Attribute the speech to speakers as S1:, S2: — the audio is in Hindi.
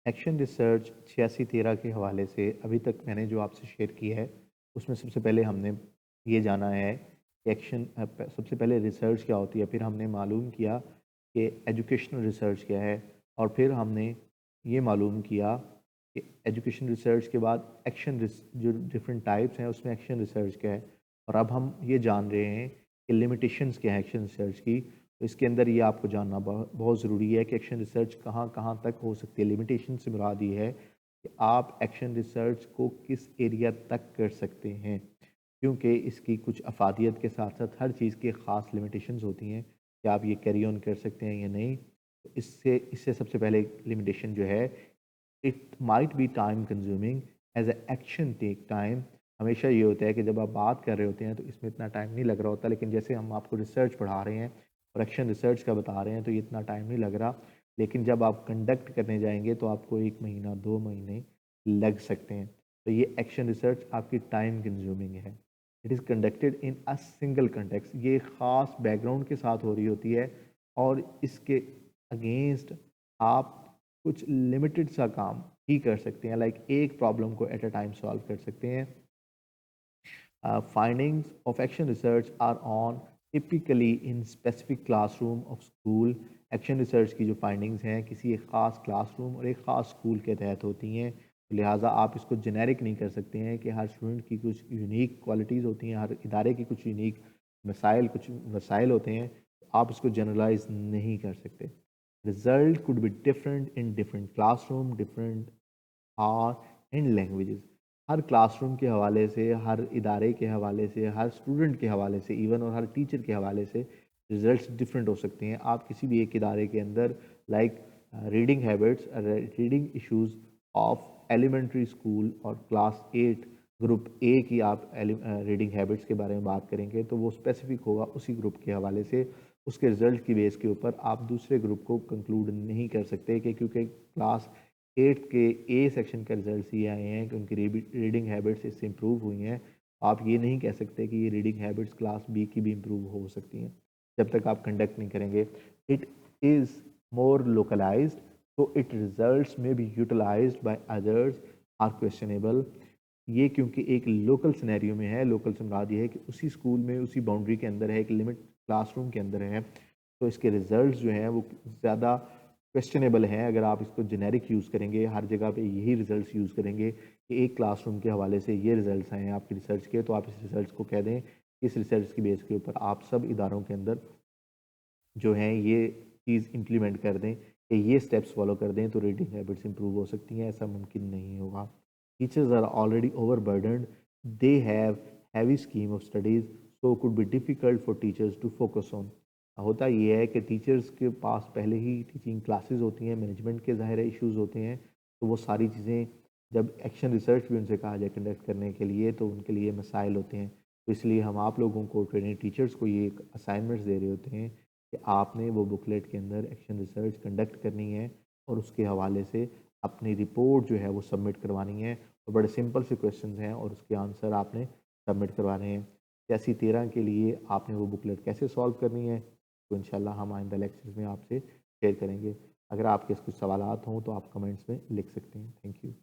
S1: एक्शन रिसर्च 8613 के हवाले से अभी तक मैंने जो आपसे शेयर किया है, उसमें सबसे पहले हमने ये जाना है कि सबसे पहले रिसर्च क्या होती है, फिर हमने मालूम किया कि एजुकेशनल रिसर्च क्या है, और फिर हमने ये मालूम किया कि एजुकेशन रिसर्च के बाद जो डिफरेंट टाइप्स हैं उसमें एक्शन रिसर्च क्या है, और अब हम ये जान रहे हैं कि लिमिटेशंस क्या है एक्शन रिसर्च की। तो इसके अंदर ये आपको जानना बहुत ज़रूरी है कि एक्शन रिसर्च कहाँ कहाँ तक हो सकती है। लिमिटेशन से मुराद ये है कि आप एक्शन रिसर्च को किस एरिया तक कर सकते हैं, क्योंकि इसकी कुछ अफादियत के साथ साथ हर चीज़ की ख़ास लिमिटेशंस होती हैं कि आप ये कैरी ऑन कर सकते हैं या नहीं। तो इससे इससे सबसे पहले लिमिटेशन जो है, it might be time consuming as a action take time. हमेशा ये होता है कि जब आप बात कर रहे होते हैं तो इसमें इतना टाइम नहीं लग रहा होता, लेकिन जैसे हम आपको रिसर्च पढ़ा रहे हैं और एक्शन रिसर्च का बता रहे हैं तो ये इतना टाइम नहीं लग रहा, लेकिन जब आप कंडक्ट करने जाएंगे तो आपको 1 महीना 2 महीने लग सकते हैं। तो ये एक्शन रिसर्च आपकी टाइम कंज्यूमिंग है। It is conducted in a single context, ये ख़ास बैकग्राउंड के साथ हो रही होती है, और इसके अगेंस्ट आप कुछ लिमिटेड सा काम ही कर सकते हैं, लाइक एक प्रॉब्लम को एट अ टाइम सॉल्व कर सकते हैं। Findings of action research are on typically in specific classroom of school। Action research की जो फाइंडिंग्स हैं किसी एक ख़ास क्लासरूम और एक ख़ास स्कूल के तहत होती हैं, तो लिहाजा आप इसको जेनेरिक नहीं कर सकते हैं कि हर स्टूडेंट की कुछ यूनिक क्वालिटीज़ होती हैं, हर इदारे की कुछ मसाइल होते हैं, तो आप इसको जनरलाइज नहीं कर सकते। Result could be different in different classroom, different are and languages. हर क्लासरूम के हवाले से, हर इदारे के हवाले से, हर स्टूडेंट के हवाले से इवन, और हर टीचर के हवाले से रिजल्ट्स डिफरेंट हो सकते हैं। आप किसी भी एक इदारे के अंदर like reading habits, reading issues of elementary school और क्लास 8 ग्रुप ए की आप रीडिंग हैबिट्स के बारे में बात करेंगे तो वो स्पेसिफिक होगा उसी ग्रुप के हवाले से। उसके रिजल्ट की बेस के ऊपर आप दूसरे ग्रुप को कंक्लूड नहीं कर सकते कि क्योंकि क्लास 8 के ए सेक्शन के रिजल्ट्स ये आए हैं कि उनकी रीडिंग हैबिट्स इससे इम्प्रूव हुई हैं। आप ये नहीं कह सकते कि ये रीडिंग हैबिट्स क्लास बी की भी इम्प्रूव हो सकती हैं जब तक आप कंडक्ट नहीं करेंगे। It is more localized, so it results may be utilized by others are questionable। ये क्योंकि एक लोकल सिनेरियो में है, लोकल से मुराद ये है कि उसी स्कूल में उसी बाउंड्री के अंदर है, एक लिमिट क्लासरूम के अंदर है, तो इसके रिजल्ट्स जो हैं वो ज़्यादा क्वेश्चनेबल हैं। अगर आप इसको जेनेरिक यूज़ करेंगे, हर जगह पे यही रिजल्ट्स यूज़ करेंगे कि एक क्लासरूम के हवाले से ये रिजल्ट्स आए हैं आपकी रिसर्च के, तो आप इस रिसर्च को कह दें, इस रिसर्च की बेस के ऊपर आप सब इदारों के अंदर जो हैं ये चीज़ इम्प्लीमेंट कर दें कि ये स्टेप्स फॉलो कर दें तो रीडिंग हैबिट्स इंप्रूव हो सकती हैं। ऐसा मुमकिन नहीं होगा। Teachers are already overburdened, they have heavy scheme of studies, so could be difficult for teachers to focus on. होता ये है कि टीचर्स के पास पहले ही टीचिंग क्लासेस होती हैं, मैनेजमेंट के ज़ाहिर इश्यूज़ होते हैं, तो वो सारी चीज़ें जब एक्शन रिसर्च भी उनसे कहा जाए कंडक्ट करने के लिए तो उनके लिए मसाइल होते हैं। तो इसलिए हम आप लोगों को, ट्रेनिंग टीचर्स को, ये असाइनमेंट्स दे रहे होते हैं कि आपने वो बुकलेट के अंदर एक्शन रिसर्च कंडक्ट करनी है और उसके हवाले से अपनी रिपोर्ट जो है वो सबमिट करवानी है, और बड़े सिंपल से क्वेश्चंस हैं और उसके आंसर आपने सबमिट करवाने हैं। जैसी 13 के लिए आपने वो बुकलेट कैसे सॉल्व करनी है तो इंशाल्लाह हम आइंदा लेक्चर्स में आपसे शेयर करेंगे। अगर आपके कुछ सवालात हों तो आप कमेंट्स में लिख सकते हैं। Thank you.